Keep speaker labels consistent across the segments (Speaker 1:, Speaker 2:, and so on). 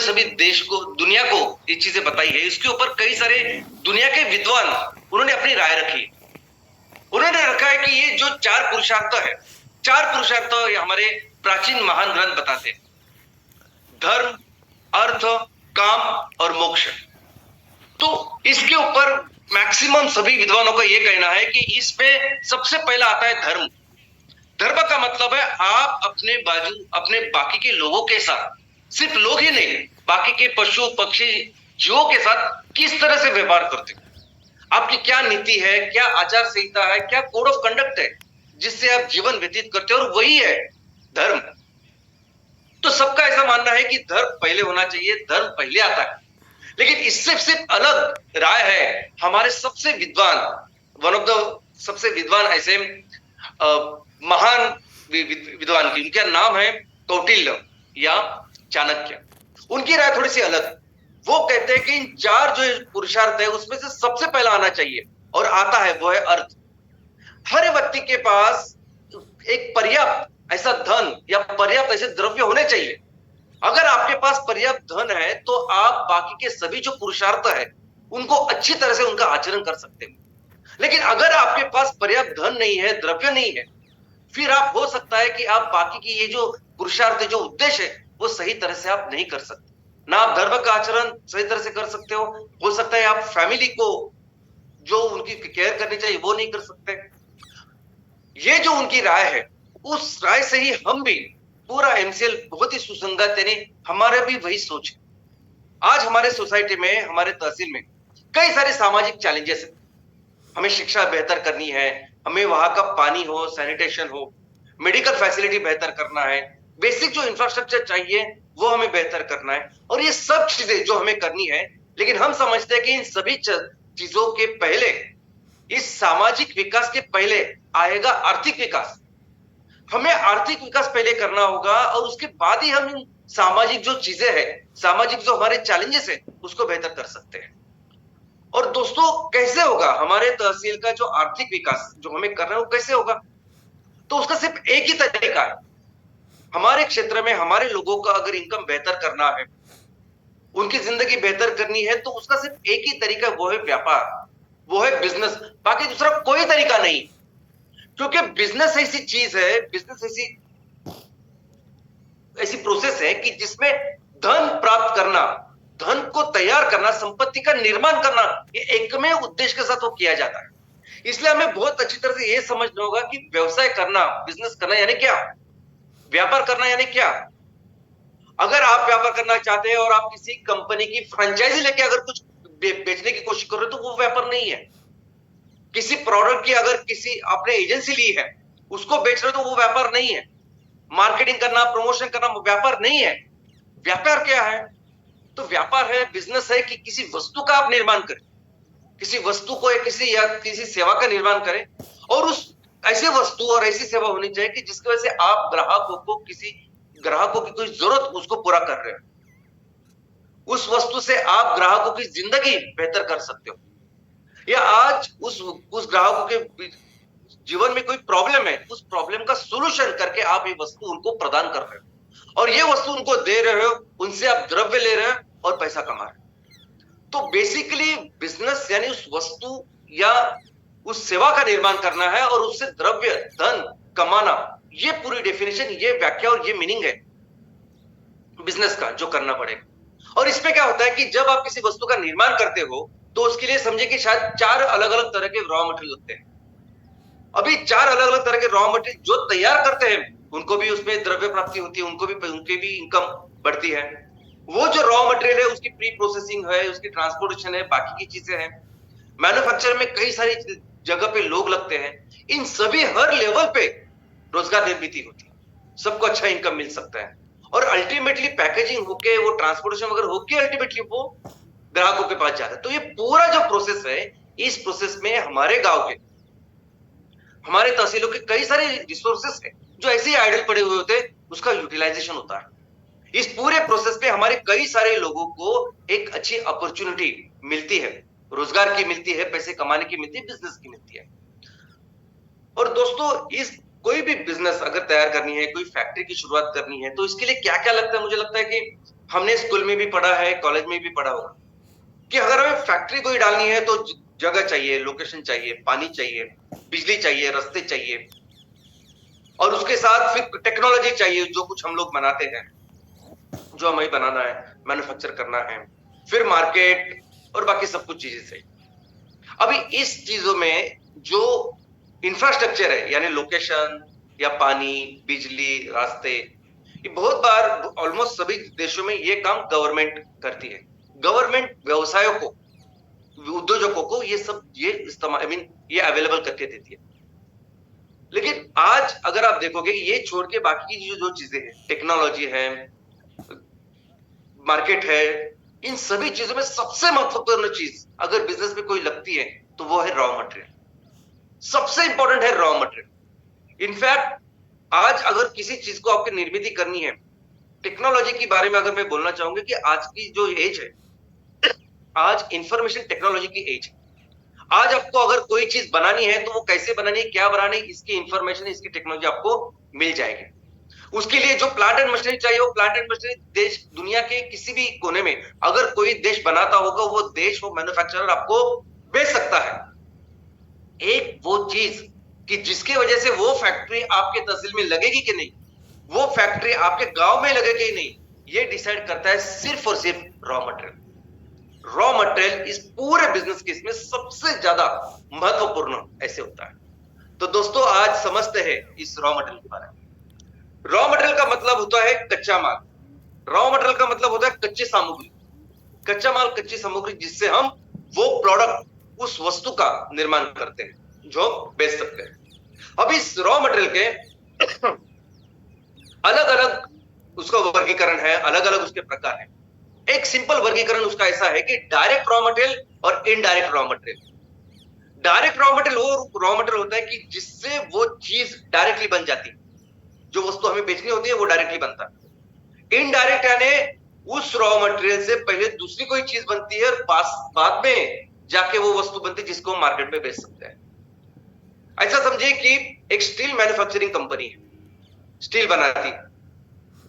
Speaker 1: सभी देश को, दुनिया को ये चीजें बताई है। इसके ऊपर कई सारे दुनिया के विद्वान उन्होंने अपनी राय रखी। उन्होंने रखा है कि ये जो चार पुरुषार्थ है, चार पुरुषार्थ हमारे प्राचीन महान ग्रंथ बताते हैं: धर्म, अर्थ, काम और मोक्ष। तो इसके ऊपर मैक्सिमम सभी विद्वानों का यह कहना है कि इसमें सबसे पहला आता है धर्म। धर्म का मतलब है आप अपने बाकी के लोगों के साथ, सिर्फ लोग ही नहीं, बाकी के पशु पक्षी जीवों के साथ किस तरह से व्यवहार करते हो, आपकी क्या नीति है, क्या आचार संहिता है, क्या कोड ऑफ कंडक्ट है जिससे आप जीवन व्यतीत करते हो, और वही है धर्म। तो सबका ऐसा मानना है कि धर्म पहले होना चाहिए, धर्म पहले आता है। लेकिन इससे सिर्फ अलग राय है हमारे सबसे विद्वान, वन ऑफ द सबसे विद्वान ऐसे महान विद्वान की, उनका नाम है कौटिल्य या चाणक्य। उनकी राय थोड़ी सी अलग। वो कहते हैं कि इन चार जो पुरुषार्थ है उसमें से सबसे पहला आना चाहिए और आता है वो है अर्थ। हर व्यक्ति के पास एक पर्याप्त ऐसा धन या पर्याप्त ऐसे द्रव्य होने चाहिए। अगर आपके पास पर्याप्त धन है तो आप बाकी के सभी जो पुरुषार्थ है उनको अच्छी तरह से उनका आचरण कर सकते हैं। लेकिन अगर आपके पास पर्याप्त धन नहीं है, द्रव्य नहीं है, फिर आप हो सकता है कि आप बाकी की ये जो पुरुषार्थ, जो उद्देश्य है, वो सही तरह से आप नहीं कर सकते। ना आप धर्म का आचरण सही तरह से कर सकते हो सकता है आप फैमिली को जो उनकी केयर करनी चाहिए वो नहीं कर सकते। ये जो उनकी राय है, उस राय से ही हम भी पूरा एमसीएल बहुत ही सुसंगत, यानी हमारे भी वही सोच है। आज हमारे सोसाइटी में, हमारे तहसील में कई सारे सामाजिक चैलेंजेस है। हमें शिक्षा बेहतर करनी है, हमें वहां का पानी हो, सैनिटेशन हो, मेडिकल फैसिलिटी बेहतर करना है, बेसिक जो इंफ्रास्ट्रक्चर चाहिए वो हमें बेहतर करना है, और ये सब चीजें जो हमें करनी है। लेकिन हम समझते हैं कि इन सभी चीजों के पहले, इस सामाजिक विकास के पहले आएगा आर्थिक विकास। हमें आर्थिक विकास पहले करना होगा और उसके बाद ही हम इन सामाजिक जो चीजें हैं, सामाजिक जो हमारे चैलेंजेस है, उसको बेहतर कर सकते हैं। और दोस्तों, कैसे होगा हमारे तहसील का जो आर्थिक विकास जो हमें करना है वो कैसे होगा? तो उसका सिर्फ एक ही तरीका है। हमारे क्षेत्र में हमारे लोगों का अगर इनकम बेहतर करना है, उनकी जिंदगी बेहतर करनी है, तो उसका सिर्फ एक ही तरीका, वो है व्यापार, वो है बिजनेस। बाकी दूसरा कोई तरीका नहीं। क्योंकि बिजनेस ऐसी चीज है, बिजनेस ऐसी प्रोसेस है कि जिसमें धन प्राप्त करना, धन को तैयार करना, संपत्ति का निर्माण करना, ये एकमेव उद्देश्य के साथ वो किया जाता है। इसलिए हमें बहुत अच्छी तरह से ये समझना होगा कि व्यवसाय करना, बिजनेस करना यानी क्या, व्यापार करना यानी क्या। अगर आप व्यापार करना चाहते हैं और आप किसी कंपनी की फ्रेंचाइजी लेके अगर कुछ बेचने की कोशिश कर रहे हो तो वो व्यापार नहीं है। किसी प्रोडक्ट की अगर किसी आपने एजेंसी ली है, उसको बेच रहे हो तो वो व्यापार नहीं है। मार्केटिंग करना, प्रमोशन करना व्यापार नहीं है। व्यापार क्या है? तो व्यापार है, बिजनेस है कि किसी वस्तु का आप निर्माण करें, किसी वस्तु को या किसी सेवा का निर्माण करें, और उस ऐसी वस्तु और ऐसी सेवा होनी चाहिए कि जिसकी वजह से आप ग्राहकों की कोई जरूरत उसको पूरा कर रहे हो। उस वस्तु से आप ग्राहकों की जिंदगी बेहतर कर सकते हो, या आज उस ग्राहकों के जीवन में कोई प्रॉब्लम है, उस प्रॉब्लम का सोल्यूशन करके आप ये वस्तु उनको प्रदान कर रहे हो, और ये वस्तु उनको दे रहे हो, उनसे आप द्रव्य ले रहे हो और पैसा कमा रहे हो। तो बेसिकली बिजनेस यानी उस वस्तु या उस सेवा का निर्माण करना है और उससे द्रव्य, धन कमाना। ये पूरी डेफिनेशन, ये व्याख्या और ये मीनिंग है बिजनेस का जो करना पड़ेगा। और इसमें क्या होता है कि जब आप किसी वस्तु का निर्माण करते हो तो उसके लिए समझे कि शायद 4 अलग-अलग तरह के रॉ मटेरियल लगते हैं। अभी 4 अलग-अलग तरह के रॉ मटेरियल जो तैयार करते हैं उनको भी उसमें द्रव्य प्राप्ति होती है, उनकी भी इनकम बढ़ती है। वो जो रॉ मटेरियल है उसकी प्री प्रोसेसिंग है, उसकी ट्रांसपोर्टेशन है, बाकी की चीजें हैं। मैन्युफैक्चर में कई सारी जगह पे लोग लगते हैं। इन सभी हर लेवल पे रोजगार निर्मित होती है, सबको अच्छा इनकम मिल सकता है, और अल्टीमेटली पैकेजिंग होके, वो ट्रांसपोर्टेशन वगैरह होके अल्टीमेटली वो ग्राहकों के पास जाता है। तो ये पूरा जो प्रोसेस है, इस प्रोसेस में हमारे गांव के, हमारे तहसीलों के कई सारे रिसोर्सेस है जो ऐसे ही आइडल पड़े हुए होते हैं, उसका यूटिलाइजेशन होता है। इस पूरे प्रोसेस पे हमारे कई सारे लोगों को एक अच्छी अपॉर्चुनिटी मिलती है, रोजगार की मिलती है, पैसे कमाने की मिलती है, बिजनेस की मिलती है। और दोस्तों, इस कोई भी बिजनेस अगर तैयार करनी है, कोई फैक्ट्री की शुरुआत करनी है, तो इसके लिए क्या क्या लगता है? मुझे लगता है कि हमने स्कूल में भी पढ़ा है, कॉलेज में भी पढ़ा होगा कि अगर हमें फैक्ट्री कोई डालनी है तो जगह चाहिए, लोकेशन चाहिए, पानी चाहिए, बिजली चाहिए, रास्ते चाहिए, और उसके साथ फिर टेक्नोलॉजी चाहिए, जो कुछ हम लोग बनाते हैं, जो हमें बनाना है, मैन्युफैक्चर करना है, फिर मार्केट और बाकी सब कुछ चीजें चाहिए। अभी इस चीजों में जो इंफ्रास्ट्रक्चर है, यानी लोकेशन या पानी, बिजली, रास्ते, ये बहुत बार ऑलमोस्ट सभी देशों में ये काम गवर्नमेंट करती है। गवर्नमेंट व्यवसायों को, उद्योजकों को ये इस्तेमाल ये अवेलेबल करके देती है। लेकिन आज अगर आप देखोगे, ये छोड़ के बाकी की जो चीजें हैं, टेक्नोलॉजी है, मार्केट है, इन सभी चीजों में सबसे महत्वपूर्ण चीज अगर बिजनेस में कोई लगती है तो वो है रॉ मटेरियल। सबसे इंपॉर्टेंट है रॉ मटेरियल। इनफैक्ट आज अगर किसी चीज को आपकी निर्मित करनी है, टेक्नोलॉजी के बारे में अगर मैं बोलना चाहूंगा कि आज की जो एज है, आज इंफॉर्मेशन टेक्नोलॉजी की एज है। आज आपको अगर कोई चीज बनानी है तो वो कैसे बनानी है, क्या बनानी है, इसकी इंफॉर्मेशन, इसकी टेक्नोलॉजी आपको मिल जाएगी। उसके लिए जो प्लांट एंड मशीनरी चाहिए, वो प्लांट एंड मशीनरी देश, दुनिया के किसी भी कोने में अगर कोई देश बनाता होगा, वो देश, वो मैन्युफैक्चरर आपको बेच सकता है। एक वो चीज कि जिसकी वजह से वो फैक्ट्री आपके तहसील में लगेगी कि नहीं, वो फैक्ट्री आपके गांव में लगेगी कि नहीं, ये डिसाइड करता है सिर्फ और सिर्फ रॉ मटेरियल। रॉ मटेरियल इस पूरे बिजनेस केस में सबसे ज्यादा महत्वपूर्ण ऐसे होता है। तो दोस्तों, आज समझते हैं इस रॉ मटेरियल के बारे में। रॉ मटेरियल का मतलब होता है कच्चा माल। रॉ मटेरियल का मतलब होता है कच्ची सामग्री। कच्चा माल, कच्ची सामग्री, जिससे हम वो प्रोडक्ट, उस वस्तु का निर्माण करते हैं जो बेच सकते हैं। अब इस रॉ मटेरियल के अलग अलग उसका वर्गीकरण है, अलग अलग उसके प्रकार है। एक सिंपल वर्गीकरण उसका ऐसा है कि डायरेक्ट रॉ मटेरियल और indirect raw material. Direct raw material वो रॉ मटेरियल होता है कि जिससे वो चीज डायरेक्टली बन जाती है, जो वस्तु हमें बेचनी होती है वो डायरेक्टली बनता है। इनडायरेक्ट यानी उस रॉ मटेरियल से पहले दूसरी कोई चीज बनती है और बाद में जाके वो वस्तु बनती है जिसको हम मार्केट में बेच सकते हैं। ऐसा समझिए कि एक स्टील मैन्युफैक्चरिंग कंपनी है, स्टील बनाती है,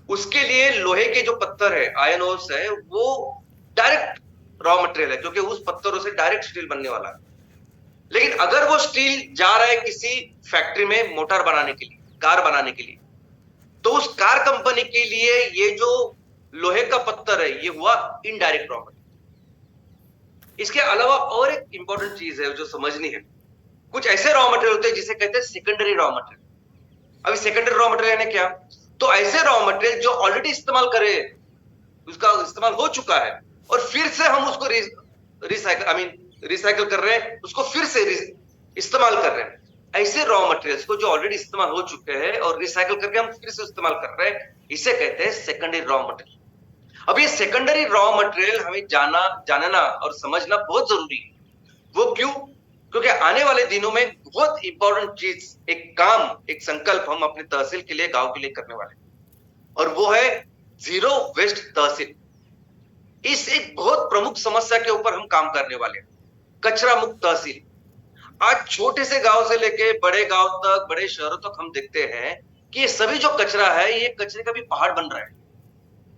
Speaker 1: उसके लिए लोहे के जो पत्थर है, आयरन ओर्स है, वो डायरेक्ट रॉ मटेरियल है, क्योंकि उस पत्थरों से डायरेक्ट स्टील बनने वाला है। लेकिन अगर वो स्टील जा रहा है किसी फैक्ट्री में मोटर बनाने के लिए, कार बनाने के लिए, तो उस कार कंपनी के लिए ये जो लोहे का पत्थर है, ये हुआ इनडायरेक्ट रॉ मटेरियल। इसके अलावा और एक इंपॉर्टेंट चीज है जो समझनी है। कुछ ऐसे रॉ मटेरियल होते हैं जिसे कहते हैं सेकेंडरी रॉ मटेरियल। अभी सेकेंडरी रॉ मटेरियल यानी क्या? तो ऐसे रॉ मटेरियल जो ऑलरेडी इस्तेमाल करे, उसका इस्तेमाल हो चुका है, और फिर से हम उसको रिसाइकल कर रहे हैं, उसको फिर से इस्तेमाल कर रहे हैं। ऐसे रॉ मटेरियल्स को जो ऑलरेडी इस्तेमाल हो चुके हैं और रिसाइकल करके हम फिर से इस्तेमाल कर रहे हैं, इसे कहते हैं सेकेंडरी रॉ मटेरियल। अब ये सेकेंडरी रॉ मटेरियल हमें जानना और समझना बहुत जरूरी है। वो क्यों? क्योंकि आने वाले दिनों में बहुत इंपॉर्टेंट चीज, एक काम, एक संकल्प हम अपने तहसील के लिए, गांव के लिए करने वाले हैं, और वो है जीरो वेस्ट तहसील। इस एक बहुत प्रमुख समस्या के ऊपर हम काम करने वाले हैं, कचरा मुक्त तहसील। आज छोटे से गांव से लेके बड़े गांव तक, बड़े शहरों तक हम देखते हैं कि ये सभी जो कचरा है, ये कचरे का भी पहाड़ बन रहा है।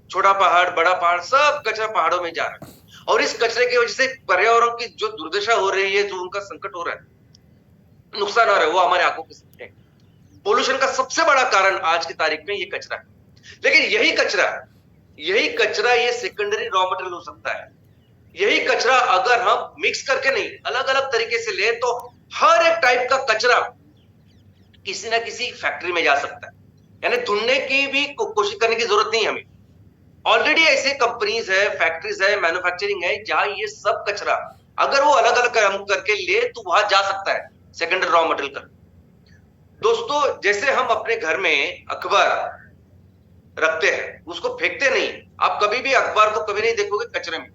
Speaker 1: छोटा पहाड़, बड़ा पहाड़, सब कचरा पहाड़ों में जा रहा है, और इस कचरे की वजह से पर्यावरण की जो दुर्दशा हो रही है, जो उनका संकट हो रहा है, नुकसान हो रहा है, वो हमारे आंखों के सामने है। पोल्यूशन का सबसे बड़ा कारण आज की तारीख में ये कचरा है। लेकिन यही कचरा ये सेकेंडरी रॉ मटेरियल हो सकता है। यही कचरा अगर हम मिक्स करके नहीं, अलग अलग तरीके से ले, तो हर एक टाइप का कचरा किसी ना किसी फैक्ट्री में जा सकता है। यानी ढूंढने की भी कोशिश करने की जरूरत नहीं हमें। ऑलरेडी ऐसे कंपनीज है, फैक्ट्रीज है, मैन्युफैक्चरिंग है, जहां ये सब कचरा अगर वो अलग अलग काम करके ले तो वहां जा सकता है सेकेंडरी रॉ मटेरियल का। दोस्तों, जैसे हम अपने घर में अखबार रखते हैं, उसको फेंकते नहीं। आप कभी भी अखबार को कभी नहीं देखोगे कचरे में,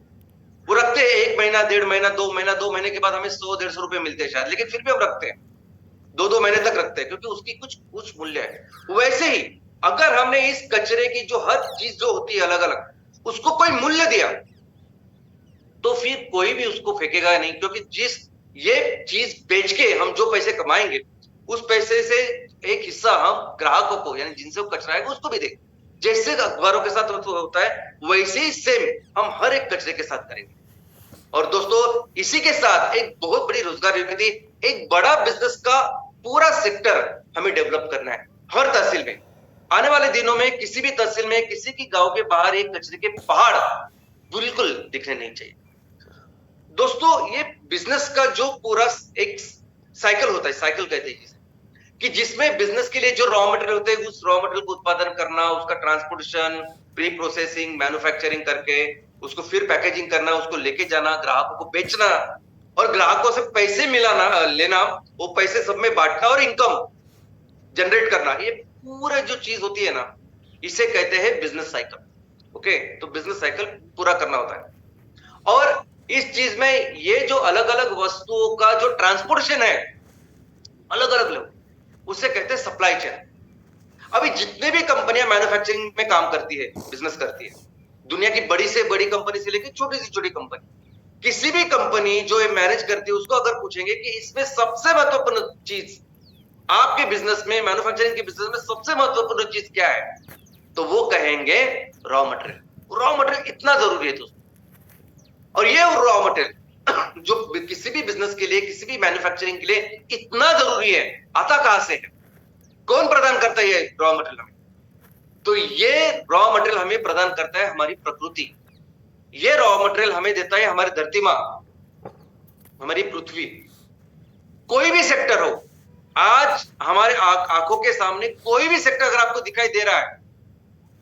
Speaker 1: वो रखते हैं 1 महीना, 1.5 महीना, 2 महीना, 2 महीने के बाद हमें 100-150 रुपए मिलते हैं शायद, लेकिन फिर भी हम रखते हैं, 2-2 महीने तक रखते हैं, क्योंकि उसकी कुछ मूल्य है। वैसे ही अगर हमने इस कचरे की जो हर चीज जो होती है अलग अलग, उसको कोई मूल्य दिया, तो फिर कोई भी उसको फेंकेगा नहीं, क्योंकि जिस ये चीज बेच के हम जो पैसे कमाएंगे, उस पैसे से एक हिस्सा हम ग्राहकों को, यानी जिनसे वो कचरा है, उसको भी देंगे। जैसे अखबारों के साथ होता है, वैसे ही सेम हम हर एक कचरे के साथ करेंगे। और दोस्तों, इसी के साथ एक बहुत बड़ी रोजगार निर्मित, एक बड़ा बिजनेस का पूरा सेक्टर हमें डेवलप करना है हर तहसील में। आने वाले दिनों में किसी भी तहसील में, किसी की गांव के बाहर एक कचरे के पहाड़ बिल्कुल दिखने नहीं चाहिए। दोस्तों, ये बिजनेस का जो पूरा एक साइकिल होता है, साइकिल कहते हैं कि जिसमें बिजनेस के लिए जो रॉ मटेरियल होते हैं, उस रॉ मटेरियल को उत्पादन करना, उसका ट्रांसपोर्टेशन, प्री प्रोसेसिंग, मैन्युफैक्चरिंग करके उसको फिर पैकेजिंग करना, उसको लेके जाना, ग्राहकों को बेचना और ग्राहकों से पैसे मिलाना, लेना, वो पैसे सब में बांटना और इनकम जनरेट करना, ये पूरा जो चीज होती है ना, इसे कहते हैं बिजनेस साइकिल। ओके, तो बिजनेस साइकिल पूरा करना होता है। और इस चीज में ये जो अलग अलग वस्तुओं का जो ट्रांसपोर्टेशन है अलग अलग लोग, उसे कहते हैं सप्लाई चेन। अभी जितने भी कंपनियां मैन्युफैक्चरिंग में काम करती है, बिजनेस करती है, दुनिया की बड़ी से बड़ी कंपनी से लेकर छोटी से छोटी कंपनी, किसी भी कंपनी जो मैनेज करती है, उसको अगर पूछेंगे कि इसमें सबसे महत्वपूर्ण चीज आपके बिजनेस में, मैन्युफैक्चरिंग के बिजनेस में सबसे महत्वपूर्ण चीज क्या है, तो वो कहेंगे रॉ मटेरियल। रॉ मटेरियल इतना जरूरी है दोस्तों, और ये रॉ मटेरियल जो किसी भी बिजनेस के लिए, किसी भी मैन्युफैक्चरिंग के लिए इतना जरूरी है, आता कहां से है, कौन प्रदान करता है ये रॉ मटेरियल हमें? तो ये रॉ मटेरियल हमें प्रदान करता है हमारी प्रकृति। ये रॉ मटेरियल हमें देता है हमारी धरती मां, हमारी पृथ्वी। कोई भी सेक्टर हो, आज हमारे आंखों के सामने कोई भी सेक्टर अगर आपको दिखाई दे रहा है,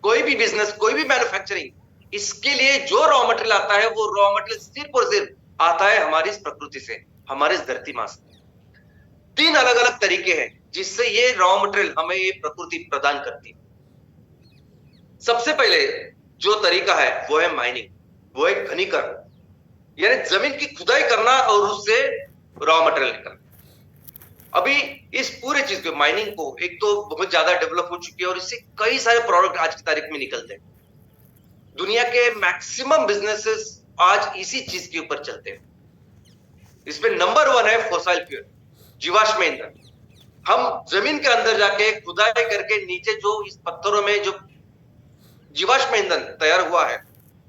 Speaker 1: कोई भी बिजनेस, कोई भी मैन्युफैक्चरिंग, इसके लिए जो रॉ मटेरियल आता है, वो रॉ मटेरियल सिर्फ और सिर्फ आता है हमारी इस प्रकृति से, हमारे इस धरती मां से। 3 अलग अलग तरीके हैं जिससे ये रॉ मटेरियल हमें ये प्रकृति प्रदान करती है। सबसे पहले जो तरीका है वो है माइनिंग, वो है खनिकरण, यानी जमीन की खुदाई करना और उससे रॉ मटेरियल निकालना। अभी इस पूरे चीज को, माइनिंग को, एक तो बहुत ज्यादा डेवलप हो चुकी है और इससे कई सारे प्रोडक्ट आज की तारीख में निकलते हैं। दुनिया के मैक्सिमम बिजनेसेस आज इसी चीज के ऊपर चलते हैं। इसमें नंबर 1 है फॉसिल फ्यूल, जीवाश्म ईंधन। हम जमीन के अंदर जाके खुदाई करके नीचे जो इस पत्थरों में जो जीवाश्म ईंधन तैयार हुआ है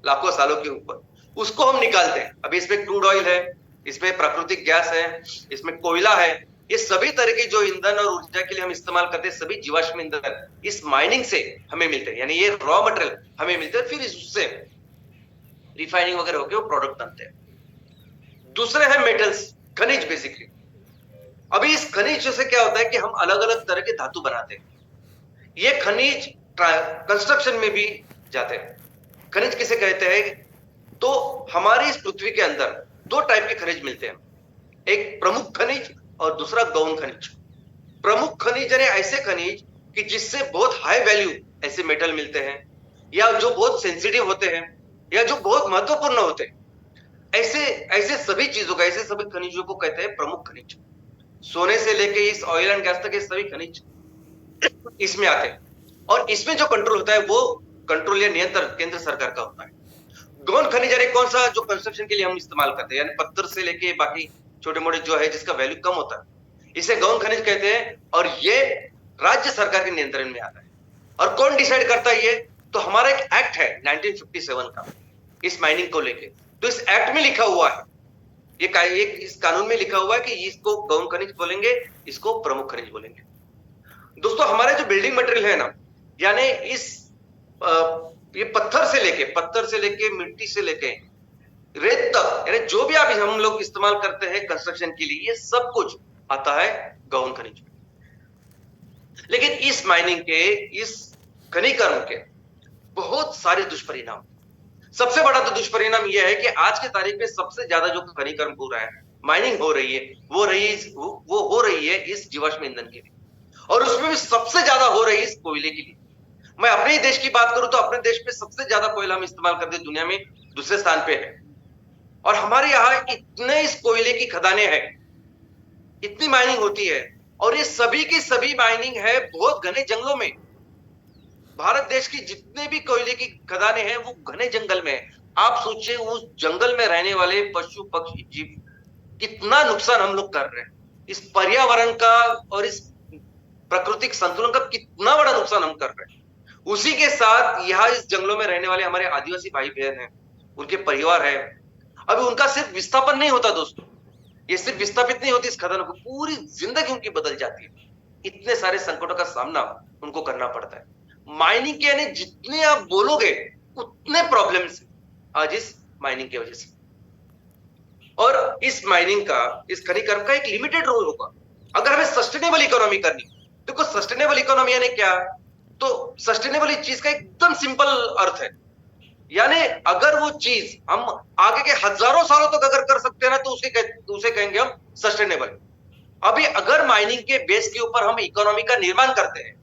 Speaker 1: लाखों सालों के ऊपर, उसको हम निकालते हैं। अभी इसमें क्रूड ऑयल है, इसमें प्राकृतिक गैस है, इसमें कोयला है, ये सभी तरह के जो ईंधन और ऊर्जा के लिए हम इस्तेमाल करते हैं, सभी जीवाश्म ईंधन इस माइनिंग से हमें मिलते हैं, यानी ये रॉ मटेरियल हमें मिलते हैं, फिर उससे रिफाइनिंग वगैरह होकर वो प्रोडक्ट बनते हैं। दूसरे है मेटल्स, खनिज बेसिकली। अभी इस खनिज से क्या होता है कि हम अलग अलग तरह के धातु बनाते हैं। ये खनिज कंस्ट्रक्शन में भी जाते हैं। खनिज किसे कहते हैं? तो हमारी इस पृथ्वी के अंदर 2 टाइप के खनिज मिलते हैं, एक प्रमुख खनिज और दूसरा गौण खनिज। प्रमुख खनिज यानी ऐसे खनिज कि जिससे बहुत हाई वैल्यू ऐसे मेटल मिलते हैं, या जो बहुत सेंसिटिव होते हैं, या जो बहुत महत्वपूर्ण होते हैं, ऐसे ऐसे सभी चीजों का, ऐसे सभी खनिजों को कहते हैं प्रमुख खनिज। सोने से लेके इस ऑयल एंड गैस तक ये सभी खनिज इसमें आते हैं, और इसमें जो कंट्रोल होता है वो कंट्रोल या नियंत्रण केंद्र सरकार का होता है। गौण खनिज यानी कौन सा, जो कंस्ट्रक्शन के लिए हम इस्तेमाल करते हैं, यानी पत्थर से लेके बाकी छोटे मोटे जो है जिसका वैल्यू कम होता है, इसे गौण खनिज कहते हैं, और ये राज्य सरकार के नियंत्रण में आता है। और कौन डिसाइड करता है ये? तो हमारा एक एक्ट है 1957 का इस माइनिंग को लेके। तो इस एक्ट में लिखा हुआ है, ये इस कानून में लिखा हुआ है कि इसको गौण खनिज बोलेंगे, इसको प्रमुख खनिज बोलेंगे। दोस्तों, हमारे जो बिल्डिंग मटेरियल है ना, यानी ये पत्थर से लेके मिट्टी से लेके रेत तक, यानी जो भी आप हम लोग इस्तेमाल करते हैं कंस्ट्रक्शन के लिए, ये सब कुछ आता है गौण खनिज। लेकिन इस माइनिंग के, इस खनिकरण के बहुत सारे दुष्परिणाम। सबसे बड़ा तो दुष्परिणाम यह है कि आज के तारीख में सबसे ज्यादा जो खनिकरण हो रहा है, माइनिंग हो रही है, वो हो रही है इस जीवाश्म ईंधन के लिए, और उसमें भी सबसे ज्यादा हो रही है इस कोयले के लिए। मैं अपने ही देश की बात करूं तो अपने देश में सबसे ज्यादा कोयला हम इस्तेमाल करते हैं, दुनिया में दूसरे स्थान पे है। और हमारे यहाँ इतने इस कोयले की खदानें हैं, इतनी माइनिंग होती है, और ये सभी की सभी माइनिंग है बहुत घने जंगलों में। भारत देश की जितने भी कोयले की खदानें हैं वो घने जंगल में है। आप सोचिए उस जंगल में रहने वाले पशु पक्षी जीव कितना नुकसान हम लोग कर रहे हैं, इस पर्यावरण का और इस प्राकृतिक संतुलन का कितना बड़ा नुकसान हम कर रहे हैं। उसी के साथ यहाँ इस जंगलों में रहने वाले हमारे आदिवासी भाई बहन हैं, उनके परिवार है, अभी उनका सिर्फ विस्थापन नहीं होता दोस्तों, ये सिर्फ विस्थापित नहीं होती इस खदानों को, पूरी जिंदगी उनकी बदल जाती है। इतने सारे संकटों का सामना उनको करना पड़ता है। माइनिंग के यानी जितने आप बोलोगे उतने प्रॉब्लम्स आज इस माइनिंग की वजह से। और इस माइनिंग का, इस खनिकर्म का एक लिमिटेड रोल होगा अगर हमें सस्टेनेबल इकोनॉमी करनी। देखो सस्टेनेबल इकोनॉमी यानी क्या, तो सस्टेनेबल इस चीज का एकदम सिंपल अर्थ है, यानी अगर वो चीज हम आगे के हजारों सालों तक अगर कर सकते हैं ना तो उसे कहेंगे हम सस्टेनेबल। अभी अगर माइनिंग के बेस के ऊपर हम इकोनॉमी का निर्माण करते हैं,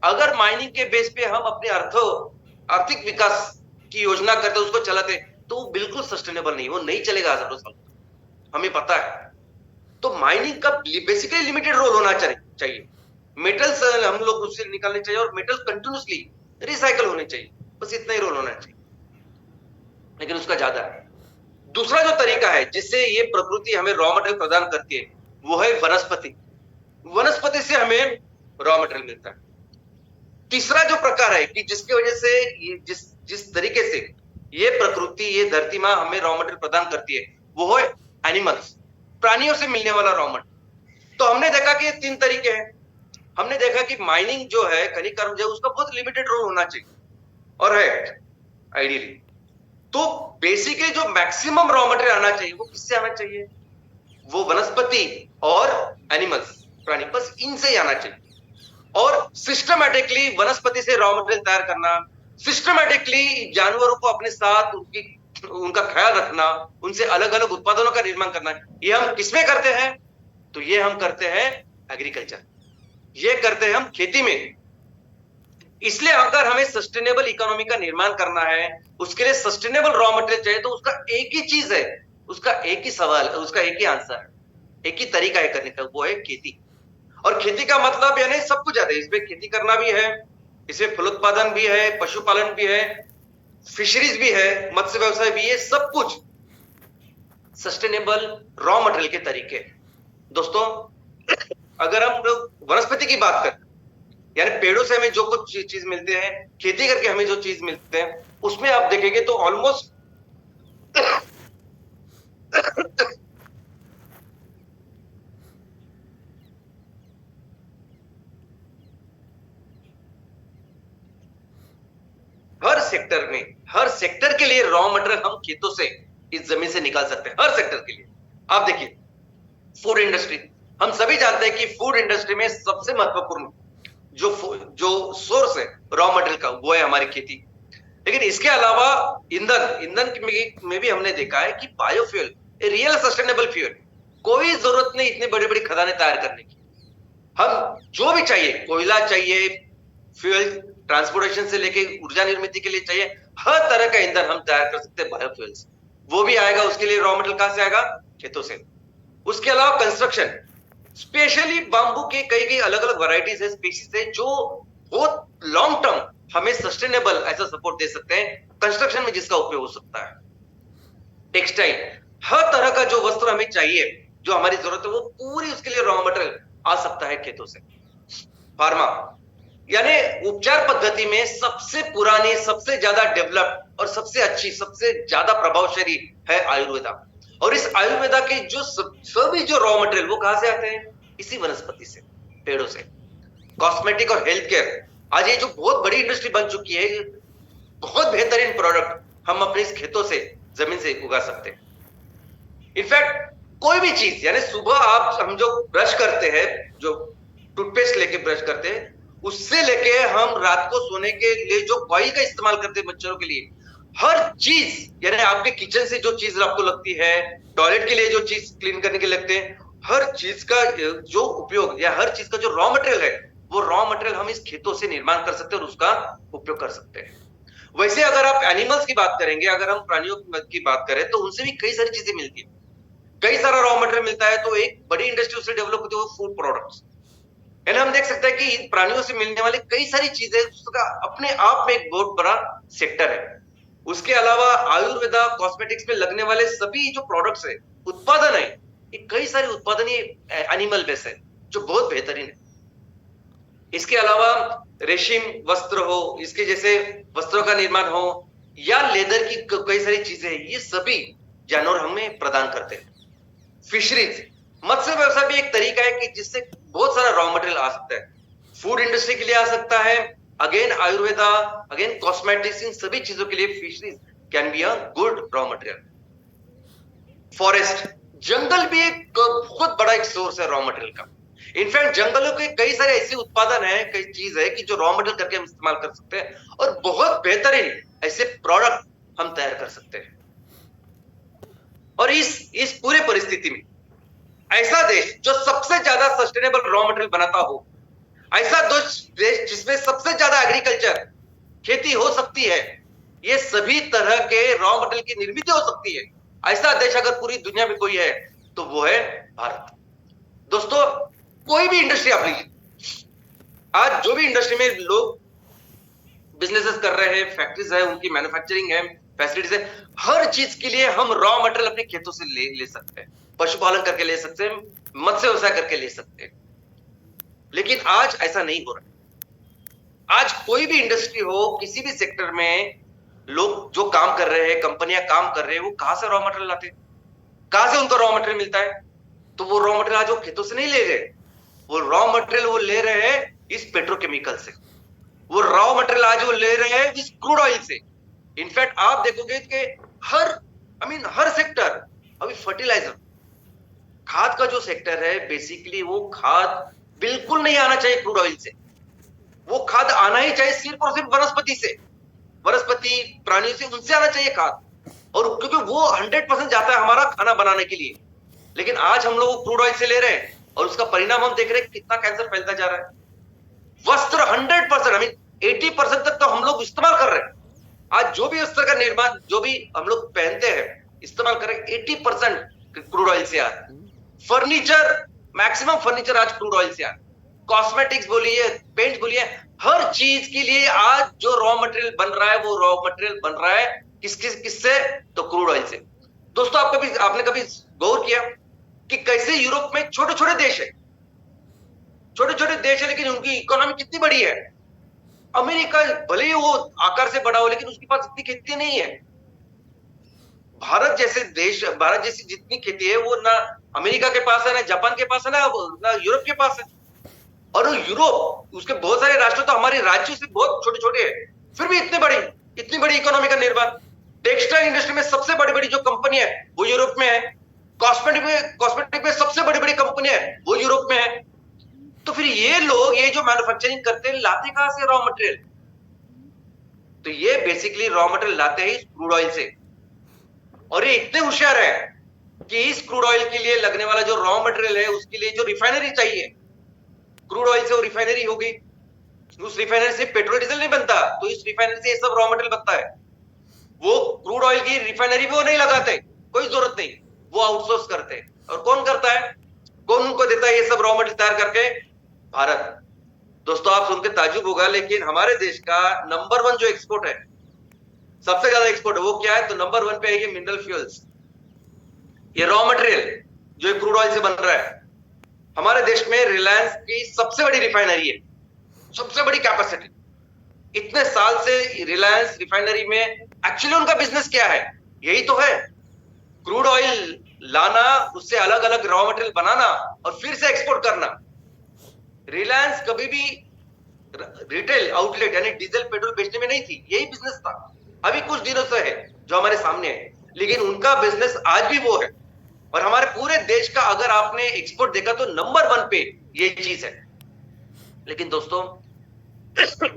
Speaker 1: अगर माइनिंग के बेस पे हम अपने आर्थिक विकास की योजना करते, उसको चलाते, तो वो बिल्कुल सस्टेनेबल नहीं, वो नहीं चलेगा हजारों साल, हमें पता है। तो माइनिंग का बेसिकली लिमिटेड रोल होना चाहिए। मेटल्स हम लोग उससे निकालने चाहिए और मेटल्स कंटिन्यूसली रिसाइकल होने चाहिए, बस इतना ही रोल होना चाहिए, लेकिन उसका ज्यादा है। दूसरा जो तरीका है जिससे ये प्रकृति हमें रॉ मटेरियल प्रदान करती है वो है वनस्पति। वनस्पति से हमें रॉ मटेरियल मिलता है। तीसरा जो प्रकार है कि जिसकी वजह से ये जिस तरीके से ये प्रकृति, ये धरती माँ हमें रॉ मटेरियल प्रदान करती है वो है एनिमल्स, प्राणियों से मिलने वाला रॉ मटेरियल। तो हमने देखा कि ये तीन तरीके हैं। हमने देखा कि माइनिंग जो है, खनिकर्म जो है, उसका बहुत लिमिटेड रोल होना चाहिए और है आइडियली। तो बेसिकली जो मैक्सिमम रॉ मटेरियल आना चाहिए वो किससे आना चाहिए, वो वनस्पति और एनिमल्स, प्राणी, बस इनसे ही आना चाहिए। और सिस्टमैटिकली वनस्पति से रॉ मटेरियल तैयार करना, सिस्टमैटिकली जानवरों को अपने साथ उनका ख्याल रखना, उनसे अलग अलग उत्पादनों का निर्माण करना, ये हम किसमें करते हैं, तो ये हम करते हैं एग्रीकल्चर, ये करते हैं हम खेती में। इसलिए अगर हमें सस्टेनेबल इकोनॉमी का निर्माण करना है, उसके लिए सस्टेनेबल रॉ मटेरियल चाहिए, तो उसका एक ही चीज है, उसका एक ही सवाल, उसका एक ही आंसर है, एक ही तरीका है करने का, वो है खेती। और खेती का मतलब यानी सब कुछ आता है इसमें, खेती करना भी है, इसमें फलोत्पादन भी है, पशुपालन भी है, फिशरीज भी है, मत्स्य व्यवसाय भी है, सब कुछ सस्टेनेबल रॉ मटेरियल के तरीके। दोस्तों अगर हम लोग वनस्पति की बात करें, यानी पेड़ों से हमें जो कुछ चीज मिलते हैं, खेती करके हमें जो चीज मिलते हैं, उसमें आप देखेंगे तो ऑलमोस्ट हर सेक्टर के लिए रॉ मटेरियल हम खेतों से, इस जमीन से निकाल सकते हैं, हर सेक्टर के लिए। आप देखिए फूड इंडस्ट्री, हम सभी जानते हैं कि फूड इंडस्ट्री में सबसे महत्वपूर्ण जो सोर्स है रॉ मटेरियल का वो है हमारी खेती। लेकिन इसके अलावा ईंधन में भी हमने देखा है कि बायोफ्यूल, रियल सस्टेनेबल फ्यूल, कोई जरूरत नहीं इतनी बड़ी बड़ी खदानें तैयार करने की। हम जो भी चाहिए, कोयला चाहिए, फ्यूल ट्रांसपोर्टेशन से लेके ऊर्जा निर्मित के लिए चाहिए, हर तरह का ईंधन हम तैयार कर सकते हैं बायोफ्यूल से। वो भी आएगा, उसके लिए रॉ मटेरियल कहां से आएगा, खेतों से। उसके अलावा कंस्ट्रक्शन, स्पेशली बांबू के कई अलग अलग वैरायटीज है, स्पीशीज है, जो बहुत लॉन्ग टर्म हमें सस्टेनेबल ऐसा सपोर्ट दे सकते हैं, कंस्ट्रक्शन में जिसका उपयोग हो सकता है। टेक्सटाइल, हर तरह का जो वस्त्र हमें चाहिए, जो हमारी जरूरत है, वो पूरी उसके लिए रॉ मटेरियल आ सकता है खेतों से। फार्मा, यानी उपचार पद्धति में सबसे पुरानी, सबसे ज्यादा डेवलप्ड और सबसे अच्छी, सबसे ज्यादा प्रभावशाली है आयुर्वेदा। और इस आयुर्वेदा के जो सभी जो रॉ मटेरियल वो कहां से आते हैं, इसी वनस्पति से, पेड़ों से। कॉस्मेटिक और हेल्थ केयर, आज ये जो बहुत बड़ी इंडस्ट्री बन चुकी है, बहुत बेहतरीन प्रोडक्ट हम अपने इस खेतों से, जमीन से उगा सकते हैं। इनफैक्ट कोई भी चीज, यानी सुबह हम जो ब्रश करते हैं, जो टूथपेस्ट लेके ब्रश करते हैं, उससे लेके हम रात को सोने के लिए जो ऑयल का इस्तेमाल करते हैं बच्चों के लिए, हर चीज, यानी आपके किचन से जो चीज आपको लगती है, टॉयलेट के लिए जो चीज क्लीन करने के लगते हैं, हर चीज का जो उपयोग या हर चीज का जो रॉ मटेरियल है, वो रॉ मटेरियल हम इस खेतों से निर्माण कर सकते हैं और उसका उपयोग कर सकते हैं। वैसे अगर आप एनिमल्स की बात करेंगे, अगर हम प्राणियों की बात करें, तो उनसे भी कई सारी चीजें मिलती है, कई सारा रॉ मटेरियल मिलता है। तो एक बड़ी इंडस्ट्री उससे डेवलप होती है, वो फूड प्रोडक्ट्स। यानी हम देख सकते हैं कि इन प्राणियों से मिलने वाली कई सारी चीजें, उसका अपने आप में एक बहुत बड़ा सेक्टर है। उसके अलावा आयुर्वेदा, कॉस्मेटिक्स में लगने वाले सभी जो प्रोडक्ट्स है, उत्पादन है, ये कई सारे उत्पादन ये एनिमल बेस है, जो बहुत बेहतरीन है। इसके अलावा रेशम वस्त्र हो, इसके जैसे वस्त्रों का निर्माण हो, या लेदर की कई सारी चीजें, ये सभी जानवर हमें प्रदान करते हैं। फिशरीज, मत्स्य व्यवसाय भी एक तरीका है कि जिससे बहुत सारा रॉ मटेरियल आ सकता है। फूड इंडस्ट्री के लिए आ सकता है, अगेन आयुर्वेदा, अगेन कॉस्मेटिक्स, इन सभी चीजों के लिए fisheries can be a good raw material. Forest, जंगल भी एक बहुत बड़ा एक सोर्स है रॉ मटेरियल का। इनफैक्ट जंगलों के कई सारे ऐसे उत्पादन है, कई चीज है कि जो रॉ मटेरियल करके हम इस्तेमाल कर सकते हैं और बहुत बेहतरीन ऐसे प्रोडक्ट हम तैयार कर सकते हैं। और इस पूरे परिस्थिति में ऐसा देश जो सबसे ज्यादा सस्टेनेबल रॉ मटेरियल बनाता हो, ऐसा देश जिसमें सबसे ज्यादा एग्रीकल्चर खेती हो सकती है, ये सभी तरह के रॉ मटेरियल की निर्मित हो सकती है, ऐसा देश अगर पूरी दुनिया में कोई है तो वो है भारत। दोस्तों, कोई भी इंडस्ट्री आप लीजिए, आज जो भी इंडस्ट्री में लोग बिजनेसेस कर रहे हैं, फैक्ट्रीज है, उनकी मैन्युफैक्चरिंग है, फैसिलिटीज है, हर चीज के लिए हम रॉ मटेरियल अपने खेतों से ले सकते हैं, पशुपालन करके ले सकते हैं, मत्स्य व्यवसाय करके ले सकते हैं। लेकिन आज ऐसा नहीं हो रहा। आज कोई भी इंडस्ट्री हो, किसी भी सेक्टर में लोग जो काम कर रहे हैं, कंपनियां काम कर रहे हैं, वो कहां से रॉ मटेरियल लाते हैं, कहां से उनको रॉ मटेरियल मिलता है? तो वो रॉ मटेरियल आज वो खेतों से नहीं ले रहे, वो रॉ मटेरियल वो ले रहे हैं इस पेट्रोकेमिकल से, वो रॉ मटेरियल आज वो ले रहे हैं इस क्रूड ऑयल से। इनफैक्ट आप देखोगे कि हर सेक्टर, अभी फर्टिलाइजर, खाद का जो सेक्टर है, बेसिकली वो खाद बिल्कुल नहीं आना चाहिए क्रूड ऑयल से, वो खाद आना ही चाहिए सिर्फ और सिर्फ वनस्पति से, वनस्पति प्राणियों से, उनसे आना चाहिए खाद। और क्योंकि वो 100% जाता है हमारा खाना बनाने के लिए। लेकिन आज हम लोग क्रूड ऑयल से ले रहे हैं और उसका परिणाम हम देख रहे हैं कितना कैंसर फैलता जा रहा है। वस्त्र 100%, 80% तक तो हम लोग इस्तेमाल कर रहे हैं। आज जो भी वस्त्र का निर्माण, जो भी हम लोग पहनते हैं, इस्तेमाल कर रहे हैं, 80% क्रूड ऑयल से आ रहा है। फर्नीचर, मैक्सिमम फर्नीचर आज क्रूड ऑयल से आ रहा है। कॉस्मेटिक्स बोलिए, पेंट बोलिए, हर चीज के लिए आज जो रॉ मटेरियल बन रहा है, वो रॉ मटेरियल बन रहा है किससे? तो क्रूड ऑयल से। दोस्तों, आपने कभी गौर किया कि कैसे यूरोप में छोटे छोटे देश है, लेकिन उनकी इकोनॉमी कितनी बड़ी है? अमेरिका भले ही वो आकार से बड़ा हो, लेकिन उसके पास इतनी खेती नहीं है। भारत जैसी जितनी खेती है, वो ना अमेरिका के पास है, ना जापान के पास है, ना यूरोप के पास है। और यूरोप, उसके बहुत सारे राष्ट्र तो हमारे राज्यों से बहुत छोटे छोटे हैं, फिर भी इतनी बड़ी इकोनॉमी का निर्माण। टेक्सटाइल इंडस्ट्री में सबसे बड़ी बड़ी जो कंपनी है वो यूरोप में है, कॉस्मेटिक में सबसे बड़ी बड़ी कंपनी है वो यूरोप में है। तो फिर ये लोग ये जो मैन्युफैक्चरिंग करते हैं, लाते कहां से रॉ मटेरियल? तो ये बेसिकली रॉ मटेरियल लाते हैं इस क्रूड ऑयल से। और ये इतने होशियार है कि इस क्रूड ऑयल के लिए लगने वाला जो रॉ मटेरियल है, उसके लिए जो रिफाइनरी चाहिए, क्रूड ऑयल से वो रिफाइनरी होगी, उस रिफाइनरी से पेट्रोल डीजल नहीं बनता, तो इस रिफाइनरी से ये सब रॉ मटेरियल बनता है। वो क्रूड ऑयल की रिफाइनरी भी वो नहीं लगाते, कोई जरूरत नहीं, वो आउटसोर्स करते हैं। और कौन करता है, कौन उनको देता है ये सब रॉ मटेरियल तैयार करके? भारत। दोस्तों, आप सुन के ताज्जुब होगा, लेकिन हमारे देश का नंबर 1 जो एक्सपोर्ट है, सबसे ज्यादा एक्सपोर्ट है, वो क्या है? तो नंबर 1 पे है ये मिनरल फ्यूल्स, ये रॉ मटेरियल जो क्रूड ऑयल से बन रहा है। हमारे देश में रिलायंस की सबसे बड़ी रिफाइनरी है, सबसे बड़ी कैपेसिटी। इतने साल से रिलायंस रिफाइनरी में एक्चुअली उनका बिजनेस क्या है? यही तो है, क्रूड ऑयल लाना, उससे अलग अलग रॉ मटेरियल बनाना और फिर से एक्सपोर्ट करना। रिलायंस कभी भी रिटेल आउटलेट यानी डीजल पेट्रोल बेचने में नहीं थी, यही बिजनेस था। अभी कुछ दिनों से है जो हमारे सामने है, लेकिन उनका बिजनेस आज भी वो है। और हमारे पूरे देश का अगर आपने एक्सपोर्ट देखा तो नंबर 1 पे ये चीज है। लेकिन दोस्तों,